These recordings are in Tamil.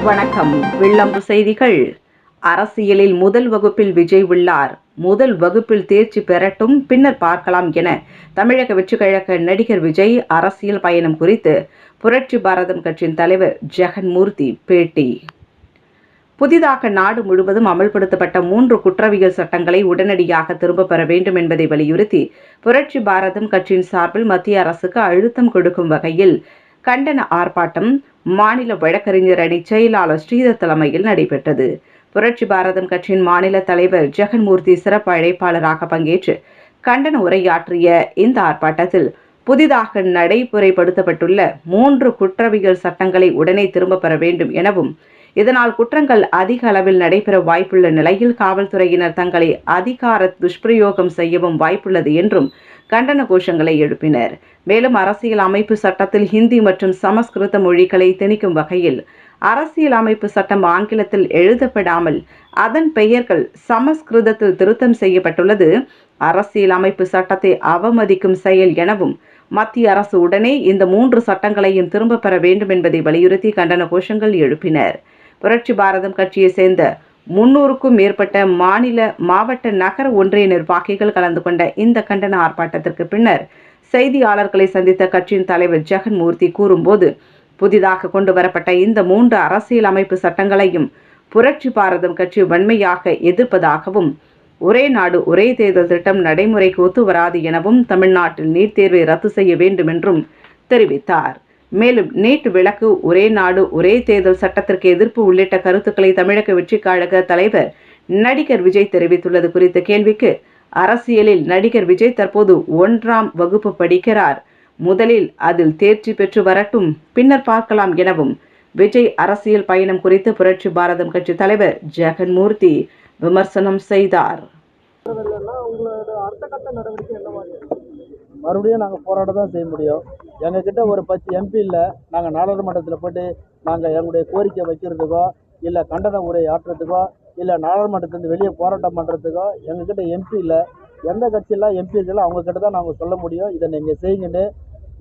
வணக்கம். வில்லம்பு செய்திகள். அரசியலில் முதல் வகுப்பில் விஜய் உள்ளார். முதல் வகுப்பில் தேர்ச்சி பெறட்டும், பின்னர் பார்க்கலாம் என தமிழக வெற்றிக் கழக நடிகர் விஜய் அரசியல் பயணம் குறித்து புரட்சி பாரதம் கட்சியின் தலைவர் ஜெகன்மூர்த்தி பேட்டி. புதிதாக நாடு முழுவதும் அமல்படுத்தப்பட்ட 3 குற்றவியல் சட்டங்களை உடனடியாக திரும்பப் பெற வேண்டும் என்பதை வலியுறுத்தி புரட்சி பாரதம் கட்சியின் சார்பில் மத்திய அரசுக்கு அழுத்தம் கொடுக்கும் வகையில் கண்டன ஆர்ப்பாட்டம் மாநில வழக்கறிஞர் அணி செயலாளர் ஸ்ரீதர் தலைமையில் நடைபெற்றது. புரட்சி பாரதம் கட்சியின் மாநில தலைவர் ஜெகன்மூர்த்தி சிறப்பு அழைப்பாளராக பங்கேற்று கண்டன உரையாற்றிய இந்த ஆர்ப்பாட்டத்தில் புதிதாக நடைமுறைப்படுத்தப்பட்டுள்ள 3 குற்றவியல் சட்டங்களை உடனே திரும்பப் பெற வேண்டும் எனவும், இதனால் குற்றங்கள் அதிக அளவில் நடைபெற வாய்ப்புள்ள நிலையில் காவல்துறையினர் தங்களை அதிகார துஷ்பிரயோகம் செய்யவும் வாய்ப்புள்ளது என்றும் கண்டன கோஷங்களை எழுப்பினர். மேலும் அரசியல் அமைப்பு சட்டத்தில் ஹிந்தி மற்றும் சமஸ்கிருத மொழிகளை திணிக்கும் வகையில் அரசியல் அமைப்பு சட்டம் ஆங்கிலத்தில் எழுதப்படாமல் அதன் பெயர்கள் சமஸ்கிருதத்தில் திருத்தம் செய்யப்பட்டுள்ளது அரசியல் அமைப்பு சட்டத்தை அவமதிக்கும் செயல் எனவும், மத்திய அரசு உடனே இந்த 3 சட்டங்களையும் திரும்ப பெற வேண்டும் என்பதை வலியுறுத்தி கண்டன கோஷங்கள் எழுப்பினர். புரட்சி பாரதம் கட்சியை சேர்ந்த 300க்கும் மேற்பட்ட மாநில, மாவட்ட, நகர ஒன்றிய நிர்வாகிகள் கலந்து கொண்ட இந்த கண்டன ஆர்ப்பாட்டத்திற்கு பின்னர் செய்தியாளர்களை சந்தித்த கட்சியின் தலைவர் ஜெகன்மூர்த்தி கூறும்போது, புதிதாக கொண்டு வரப்பட்ட இந்த 3 அரசியல் அமைப்பு சட்டங்களையும் புரட்சி பாரதம் கட்சி வன்மையாக எதிர்ப்பதாகவும், ஒரே நாடு ஒரே தேர்தல் திட்டம் நடைமுறைக்கு ஒத்து வராது எனவும், தமிழ்நாட்டில் நீட் தேர்வை ரத்து செய்ய வேண்டும் என்றும் தெரிவித்தார். மேலும் நீட் விலக்கு, ஒரே நாடு ஒரே தேர்தல் சட்டத்திற்கு எதிர்ப்பு உள்ளிட்ட கருத்துக்களை தமிழக வெற்றிக் கழக தலைவர் நடிகர் விஜய் தெரிவித்துள்ளது குறித்த கேள்விக்கு, அரசியலில் நடிகர் விஜய் தற்போது 1ஆம் வகுப்பு படிக்கிறார். முதலில் அதில் தேர்ச்சி பெற்று வரட்டும், பின்னர் பார்க்கலாம் எனவும் விஜய் அரசியல் பயணம் குறித்து புரட்சி பாரதம் கட்சி தலைவர் ஜெகன்மூர்த்தி விமர்சனம் செய்தார். மறுபடியும் நாங்கள் போராட தான் செய்ய முடியும். எங்ககிட்ட ஒரு 10 எம்பி இல்லை. நாங்கள் நாடாளுமன்றத்தில் போட்டு நாங்கள் எங்களுடைய கோரிக்கை வைக்கிறதுக்கோ, இல்லை கண்டன உரை ஆற்றுறதுக்கோ, இல்லை நாடாளுமன்றத்திலிருந்து வெளியே போராட்டம் பண்ணுறதுக்கோ எங்ககிட்ட எம்பி இல்லை. எந்த கட்சியெல்லாம் எம்பி இருக்குல்ல அவங்கக்கிட்ட தான் நாங்கள் சொல்ல முடியும், இதை நீங்கள் செய்யுங்கன்னு.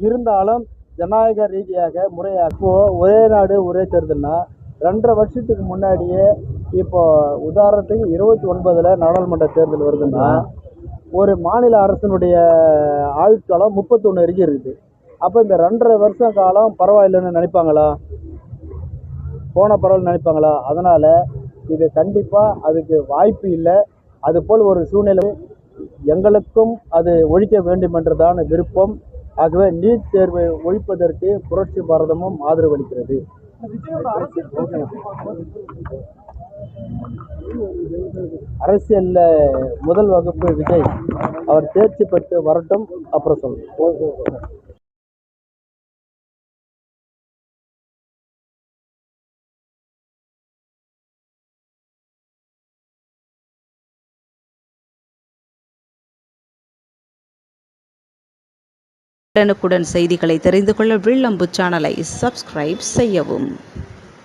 இருந்தாலும் ஜனநாயக ரீதியாக முறையாக இப்போது ஒரே நாடு ஒரே தேர்தல்னா 2.5 வருஷத்துக்கு முன்னாடியே, இப்போது உதாரணத்துக்கு 29 நாடாளுமன்ற தேர்தல் வருதுன்னா ஒரு மாநில அரசினுடைய ஆயுட்காலம் 31 வரைக்கும் இருக்குது. அப்போ இந்த 2.5 வருஷ காலம் பரவாயில்லைன்னு நினைப்பாங்களா? போன பரவாயில்ல நினைப்பாங்களா? அதனால் இது கண்டிப்பாக அதுக்கு வாய்ப்பு இல்லை. அதுபோல் ஒரு சூழ்நிலை எங்களுக்கும் அது ஒழிக்க வேண்டும் என்றதான விருப்பம். ஆகவே நீட் தேர்வை ஒழிப்பதற்கு புரட்சி பாரதமும் ஆதரவளிக்கிறது. அரசியல்ல முதல் வகுப்பு விஜய் அவர் தேர்ச்சி பெற்று வரட்டும், அப்புறம் சொல்லுங்க. உடனுக்குடன் செய்திகளை தெரிந்து கொள்ள வில்லம்பு சேனலை சப்ஸ்கிரைப் செய்யவும்.